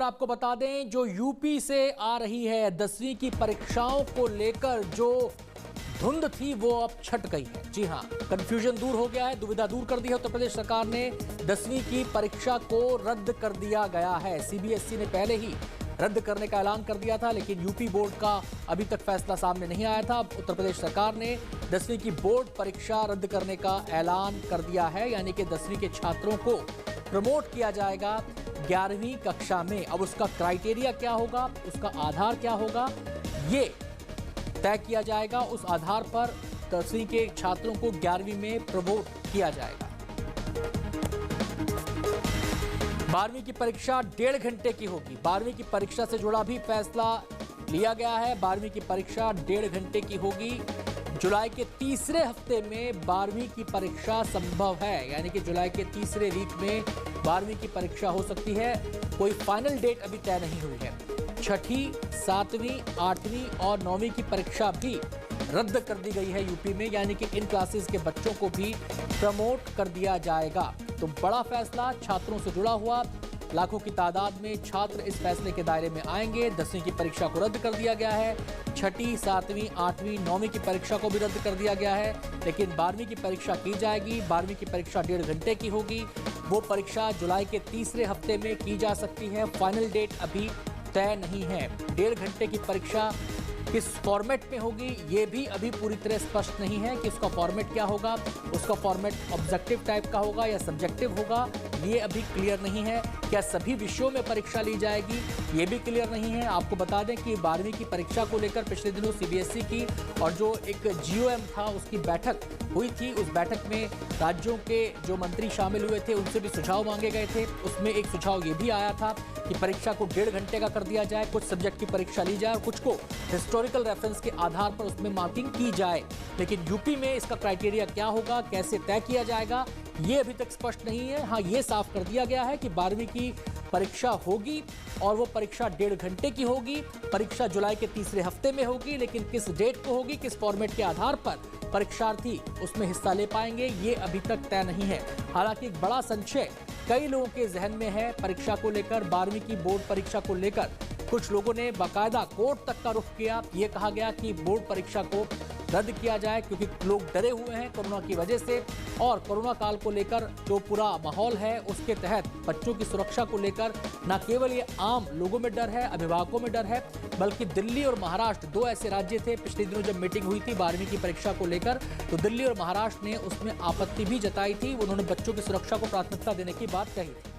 आपको बता दें, जो यूपी से आ रही है 10वीं की परीक्षाओं को लेकर जो धुंध थी वो अब छट गई है। जी हां, कंफ्यूजन दूर हो गया है, दुविधा दूर कर दी है। उत्तर प्रदेश सरकार ने 10वीं की परीक्षा को रद्द कर दिया गया है। सीबीएसई ने पहले ही रद्द करने का ऐलान कर दिया था, लेकिन यूपी बोर्ड का अभी तक फैसला सामने नहीं आया था। उत्तर प्रदेश सरकार ने 10वीं की बोर्ड परीक्षा रद्द करने का ऐलान कर दिया है, यानी कि 10वीं के छात्रों को प्रमोट किया जाएगा 11वीं कक्षा में। अब उसका क्राइटेरिया क्या होगा, उसका आधार क्या होगा, ये तय किया जाएगा। उस आधार पर 10वीं के छात्रों को 11वीं में प्रमोट किया जाएगा। 12वीं की परीक्षा 1.5 घंटे की होगी। 12वीं की परीक्षा से जुड़ा भी फैसला लिया गया है। 12वीं की परीक्षा 1.5 घंटे की होगी। जुलाई के तीसरे हफ्ते में 12वीं की परीक्षा संभव है, यानी कि जुलाई के तीसरे वीक में 12वीं की परीक्षा हो सकती है। कोई फाइनल डेट अभी तय नहीं हुई है। 6ठी, 7वीं, 8वीं और 9वीं की परीक्षा भी रद्द कर दी गई है यूपी में, यानी कि इन क्लासेस के बच्चों को भी प्रमोट कर दिया जाएगा। तो बड़ा फैसला छात्रों से जुड़ा हुआ। लाखों की तादाद में छात्र इस फैसले के दायरे में आएंगे। 10वीं की परीक्षा को रद्द कर दिया गया है। 6ठी, 7वीं, 8वीं, 9वीं की परीक्षा को भी रद्द कर दिया गया है, लेकिन 12वीं की परीक्षा की जाएगी। 12वीं की परीक्षा 1.5 घंटे की होगी। वो परीक्षा जुलाई के तीसरे हफ्ते में की जा सकती है। फाइनल डेट अभी तय नहीं है। 1.5 घंटे की परीक्षा किस फॉर्मेट में होगी ये भी अभी पूरी तरह स्पष्ट नहीं है कि उसका फॉर्मेट क्या होगा। उसका फॉर्मेट ऑब्जेक्टिव टाइप का होगा या सब्जेक्टिव होगा, ये अभी क्लियर नहीं है। क्या सभी विषयों में परीक्षा ली जाएगी, ये भी क्लियर नहीं है। आपको बता दें कि 12वीं की परीक्षा को लेकर पिछले दिनों सीबीएसई की और जो एक जीओएम था उसकी बैठक हुई थी। उस बैठक में राज्यों के जो मंत्री शामिल हुए थे उनसे भी सुझाव मांगे गए थे। उसमें एक सुझाव ये भी आया था कि परीक्षा को 1.5 घंटे का कर दिया जाए, कुछ सब्जेक्ट की परीक्षा ली जाए और कुछ को हिस्टोरिकल रेफरेंस के आधार पर उसमें मार्किंग की जाए। लेकिन यूपी में इसका क्राइटेरिया क्या होगा, कैसे तय किया जाएगा, ये अभी तक स्पष्ट नहीं है। हाँ, ये साफ कर दिया गया है कि 12वीं की परीक्षा होगी और वो परीक्षा 1.5 घंटे की होगी। परीक्षा जुलाई के तीसरे हफ्ते में होगी, लेकिन किस डेट को होगी, किस फॉर्मेट के आधार पर परीक्षार्थी उसमें हिस्सा ले पाएंगे, ये अभी तक तय नहीं है। हालांकि एक बड़ा संशय कई लोगों के जहन में है परीक्षा को लेकर। 12वीं की बोर्ड परीक्षा को लेकर कुछ लोगों ने बाकायदा कोर्ट तक का रुख किया। ये कहा गया कि बोर्ड परीक्षा को रद्द किया जाए, क्योंकि लोग डरे हुए हैं कोरोना की वजह से। और कोरोना काल को लेकर जो पूरा माहौल है उसके तहत बच्चों की सुरक्षा को लेकर न केवल ये आम लोगों में डर है, अभिभावकों में डर है, बल्कि दिल्ली और महाराष्ट्र 2 ऐसे राज्य थे। पिछले दिनों जब मीटिंग हुई थी 12वीं की परीक्षा को लेकर, तो दिल्ली और महाराष्ट्र ने उसमें आपत्ति भी जताई थी। उन्होंने बच्चों की सुरक्षा को प्राथमिकता देने की बात कही थी।